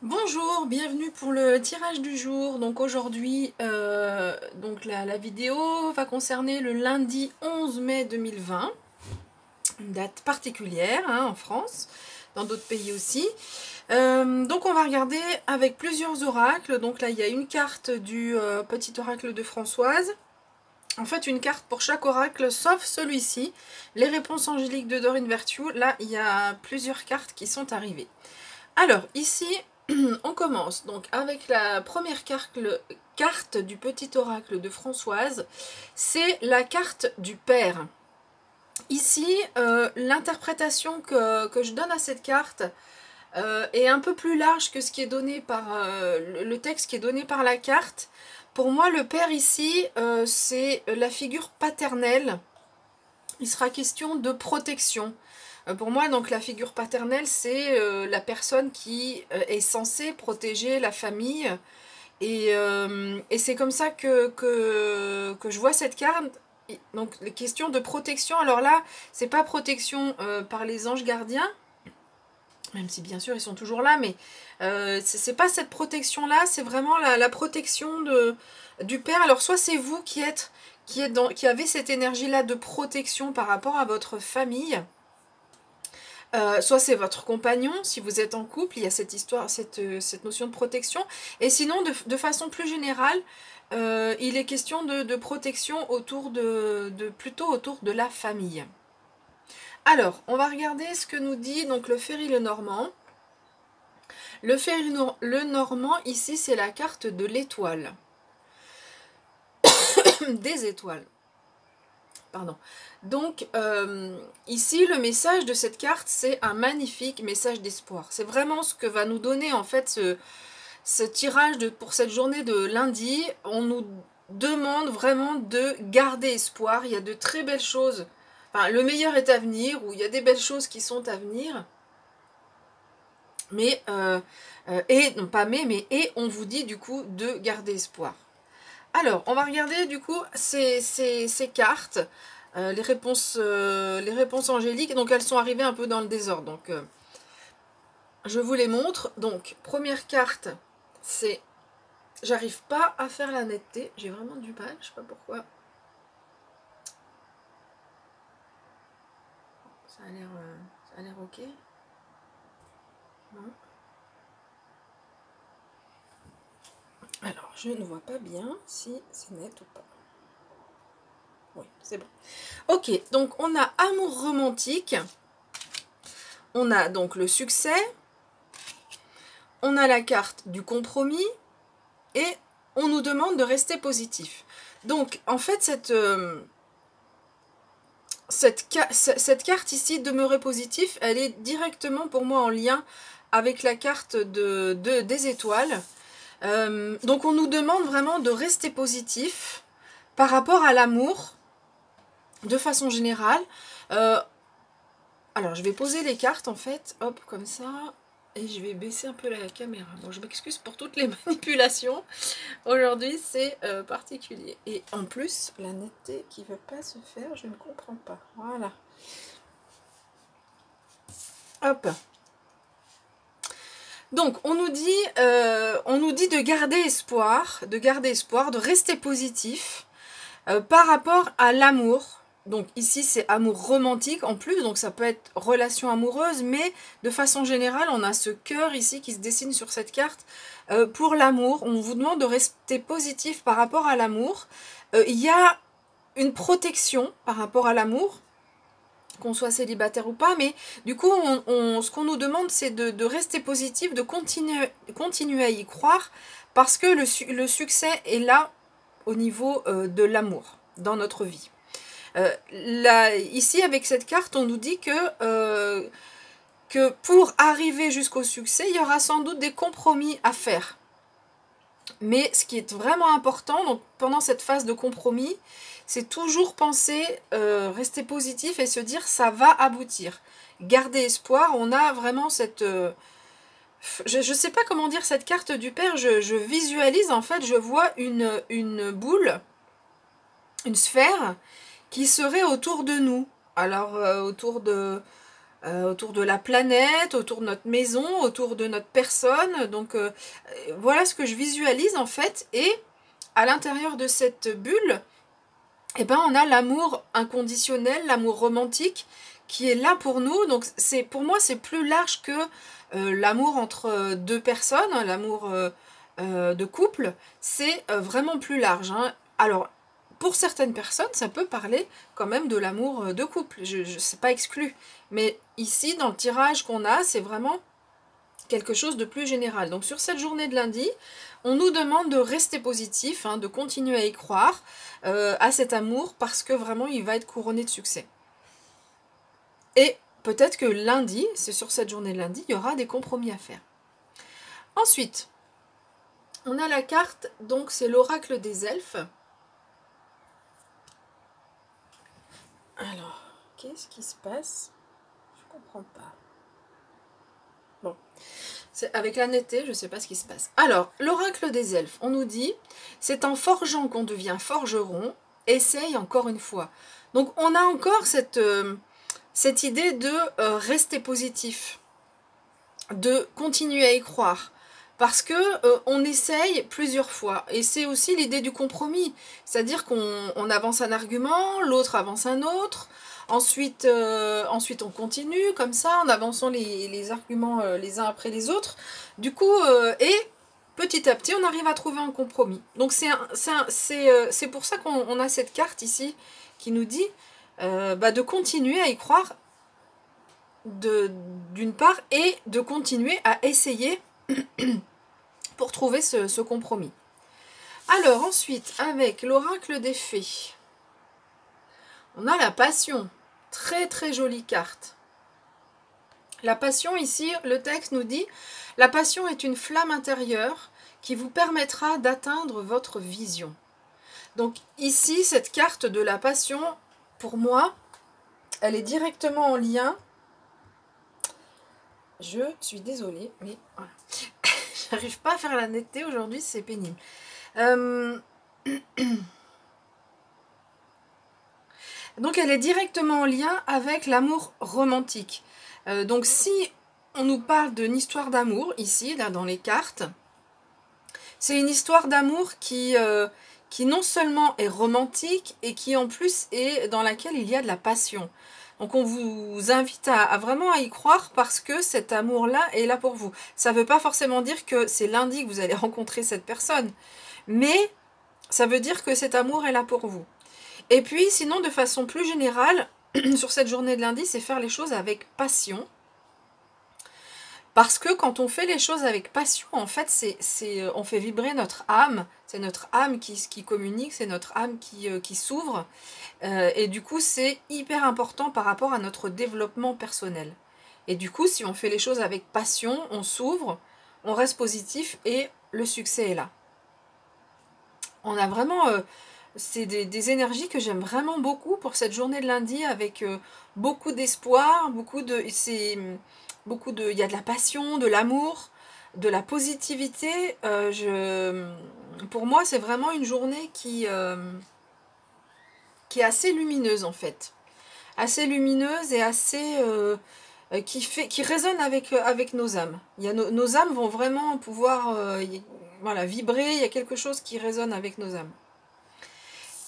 Bonjour, bienvenue pour le tirage du jour. Donc aujourd'hui, la vidéo va concerner le lundi 11 mai 2020, une date particulière en France, dans d'autres pays aussi. Donc on va regarder avec plusieurs oracles. Donc là il y a une carte du petit oracle de Françoise. En fait une carte pour chaque oracle sauf celui-ci, les réponses angéliques de Dorine Virtue. Là il y a plusieurs cartes qui sont arrivées. Alors ici on commence donc avec la première carte du petit oracle de Françoise. C'est la carte du père. Ici, l'interprétation que je donne à cette carte est un peu plus large que ce qui est donné par le texte qui est donné par la carte. Pour moi, le père ici, c'est la figure paternelle. Il sera question de protection. Pour moi, donc, la figure paternelle, c'est la personne qui est censée protéger la famille. Et c'est comme ça que je vois cette carte. Donc, les questions de protection. Alors là, c'est pas protection par les anges gardiens, même si bien sûr ils sont toujours là, mais c'est pas cette protection-là, c'est vraiment la protection du père. Alors, soit c'est vous qui avez cette énergie-là de protection par rapport à votre famille. Soit c'est votre compagnon, si vous êtes en couple, il y a cette histoire, cette notion de protection. Et sinon, de façon plus générale, il est question de protection plutôt autour de la famille. Alors, on va regarder ce que nous dit donc le Ferry Lenormand. Le Ferry Lenormand, ici, c'est la carte de l'étoile. Des étoiles. Pardon. Donc, ici, le message de cette carte, c'est un magnifique message d'espoir. C'est vraiment ce que va nous donner, en fait, ce tirage pour cette journée de lundi. On nous demande vraiment de garder espoir. Il y a de très belles choses. Enfin, le meilleur est à venir, ou il y a des belles choses qui sont à venir. Mais, et on vous dit, du coup, de garder espoir. Alors, on va regarder du coup ces cartes, les réponses angéliques. Donc, elles sont arrivées un peu dans le désordre. Donc, je vous les montre. Donc, première carte, c'est... J'arrive pas à faire la netteté. J'ai vraiment du mal, je sais pas pourquoi. Ça a l'air ok. Non. Alors, je ne vois pas bien si c'est net ou pas. Oui, c'est bon. Ok, donc on a amour romantique. On a donc le succès. On a la carte du compromis. Et on nous demande de rester positif. Donc, en fait, cette carte ici, demeurer positif, elle est directement pour moi en lien avec la carte des étoiles. Donc on nous demande vraiment de rester positif par rapport à l'amour, de façon générale. Alors je vais poser les cartes en fait, hop, comme ça, et je vais baisser un peu la caméra. Bon, je m'excuse pour toutes les manipulations. Aujourd'hui c'est particulier. Et en plus, la netteté qui ne veut pas se faire, je ne comprends pas. Voilà. Hop. Donc on nous dit de garder espoir, de rester positif par rapport à l'amour. Donc ici c'est amour romantique en plus, donc ça peut être relation amoureuse, mais de façon générale on a ce cœur ici qui se dessine sur cette carte pour l'amour. On vous demande de rester positif par rapport à l'amour. Il y a une protection par rapport à l'amour, qu'on soit célibataire ou pas, mais du coup ce qu'on nous demande c'est de rester positif, de continuer à y croire, parce que le succès est là au niveau de l'amour dans notre vie. Ici avec cette carte on nous dit que pour arriver jusqu'au succès il y aura sans doute des compromis à faire. Mais ce qui est vraiment important, donc pendant cette phase de compromis, c'est toujours penser, rester positif et se dire ça va aboutir. Garder espoir, on a vraiment cette... je ne sais pas comment dire cette carte du père, je visualise en fait, je vois une boule, une sphère qui serait autour de nous. Alors autour de autour de la planète, autour de notre maison, autour de notre personne. Donc voilà ce que je visualise en fait. Et à l'intérieur de cette bulle, eh ben, on a l'amour inconditionnel, l'amour romantique qui est là pour nous. Donc pour moi, c'est plus large que l'amour entre deux personnes, l'amour de couple. C'est vraiment plus large, hein. Alors, pour certaines personnes, ça peut parler quand même de l'amour de couple. C'est pas exclu. Mais ici, dans le tirage qu'on a, c'est vraiment quelque chose de plus général. Donc sur cette journée de lundi, on nous demande de rester positif, hein, de continuer à y croire, à cet amour, parce que vraiment il va être couronné de succès. Et peut-être que lundi, c'est sur cette journée de lundi, il y aura des compromis à faire. Ensuite, on a la carte, donc c'est l'oracle des elfes. Alors, qu'est-ce qui se passe? Je comprends pas. Bon, avec la netteté, je ne sais pas ce qui se passe. Alors, l'oracle des elfes, on nous dit, c'est en forgeant qu'on devient forgeron, essaye encore une fois. Donc, on a encore cette idée de rester positif, de continuer à y croire. Parce que on essaye plusieurs fois. Et c'est aussi l'idée du compromis. C'est-à-dire qu'on avance un argument, l'autre avance un autre. Ensuite, on continue comme ça, en avançant les arguments les uns après les autres. Du coup, et petit à petit, on arrive à trouver un compromis. Donc c'est pour ça qu'on a cette carte ici qui nous dit de continuer à y croire d'une part et de continuer à essayer pour trouver ce compromis. Alors ensuite, avec l'oracle des fées, on a la passion. Très très jolie carte. La passion ici, le texte nous dit, la passion est une flamme intérieure qui vous permettra d'atteindre votre vision. Donc ici, cette carte de la passion, pour moi, elle est directement en lien. Je suis désolée, mais voilà. J'arrive pas à faire la netteté aujourd'hui, c'est pénible. Donc elle est directement en lien avec l'amour romantique. Donc si on nous parle d'une histoire d'amour, ici, là dans les cartes, c'est une histoire d'amour qui non seulement est romantique, et qui en plus est dans laquelle il y a de la passion. Donc on vous invite à vraiment à y croire, parce que cet amour-là est là pour vous. Ça ne veut pas forcément dire que c'est lundi que vous allez rencontrer cette personne, mais ça veut dire que cet amour est là pour vous. Et puis sinon, de façon plus générale, sur cette journée de lundi, c'est faire les choses avec passion. Parce que quand on fait les choses avec passion, en fait, on fait vibrer notre âme. C'est notre âme qui communique, c'est notre âme qui s'ouvre. Et du coup, c'est hyper important par rapport à notre développement personnel. Et du coup, si on fait les choses avec passion, on s'ouvre, on reste positif et le succès est là. On a vraiment... c'est des énergies que j'aime vraiment beaucoup pour cette journée de lundi, avec beaucoup d'espoir, il y a de la passion, de l'amour, de la positivité. Pour moi, c'est vraiment une journée qui est assez lumineuse en fait. Assez lumineuse et assez... qui résonne avec nos âmes. Nos âmes vont vraiment pouvoir voilà, vibrer, il y a quelque chose qui résonne avec nos âmes.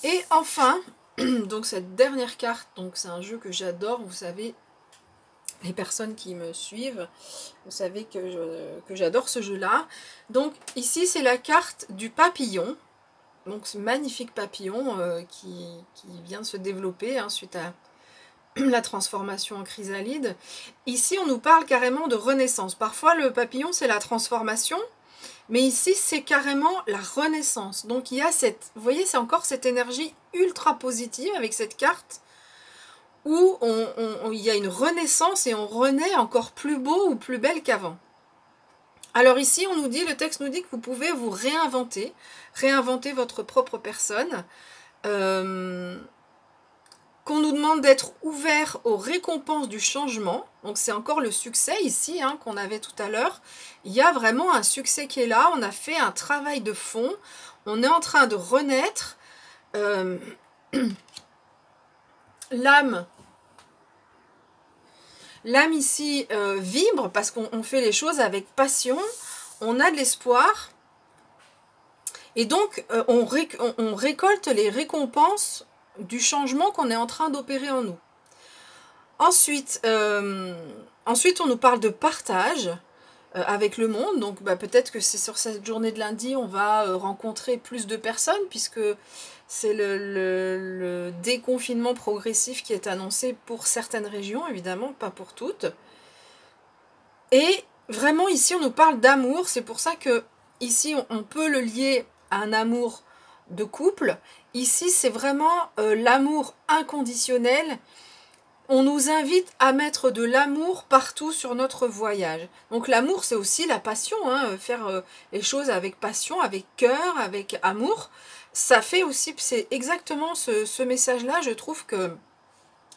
Et enfin, donc cette dernière carte, donc c'est un jeu que j'adore, vous savez, les personnes qui me suivent, vous savez que j'adore ce jeu-là. Donc ici, c'est la carte du papillon, donc ce magnifique papillon qui vient de se développer suite à la transformation en chrysalide. Ici, on nous parle carrément de renaissance. Parfois, le papillon, c'est la transformation, mais ici, c'est carrément la renaissance. Donc, il y a vous voyez, c'est encore cette énergie ultra positive avec cette carte où il y a une renaissance et on renaît encore plus beau ou plus belle qu'avant. Alors ici, le texte nous dit que vous pouvez vous réinventer votre propre personne, qu'on nous demande d'être ouvert aux récompenses du changement. Donc c'est encore le succès ici qu'on avait tout à l'heure. Il y a vraiment un succès qui est là. On a fait un travail de fond. On est en train de renaître. L'âme ici vibre parce qu'on fait les choses avec passion, on a de l'espoir. Et donc, on récolte les récompenses du changement qu'on est en train d'opérer en nous. Ensuite, on nous parle de partage avec le monde. Donc, peut-être que c'est sur cette journée de lundi, on va rencontrer plus de personnes, puisque c'est le déconfinement progressif qui est annoncé pour certaines régions, évidemment, pas pour toutes. Et vraiment, ici, on nous parle d'amour. C'est pour ça que ici, on peut le lier à un amour de couple. Ici, c'est vraiment l'amour inconditionnel. On nous invite à mettre de l'amour partout sur notre voyage. Donc l'amour, c'est aussi la passion, hein, faire les choses avec passion, avec cœur, avec amour. Ça fait aussi, c'est exactement ce message-là. Je trouve que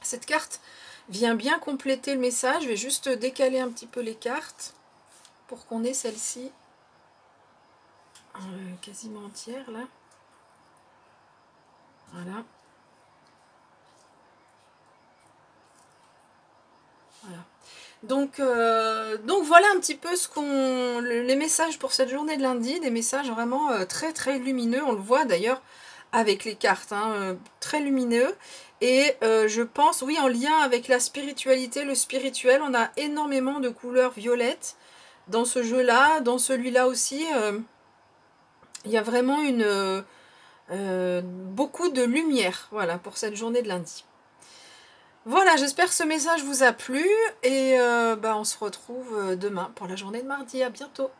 cette carte vient bien compléter le message. Je vais juste décaler un petit peu les cartes pour qu'on ait celle-ci quasiment entière, là. Voilà. Voilà. Donc voilà un petit peu les messages pour cette journée de lundi, des messages vraiment très très lumineux, on le voit d'ailleurs avec les cartes, hein, très lumineux, et je pense, oui, en lien avec la spiritualité, le spirituel, on a énormément de couleurs violettes dans ce jeu-là, dans celui-là aussi, il y a vraiment beaucoup de lumière, voilà, pour cette journée de lundi. Voilà, j'espère que ce message vous a plu et on se retrouve demain pour la journée de mardi. À bientôt.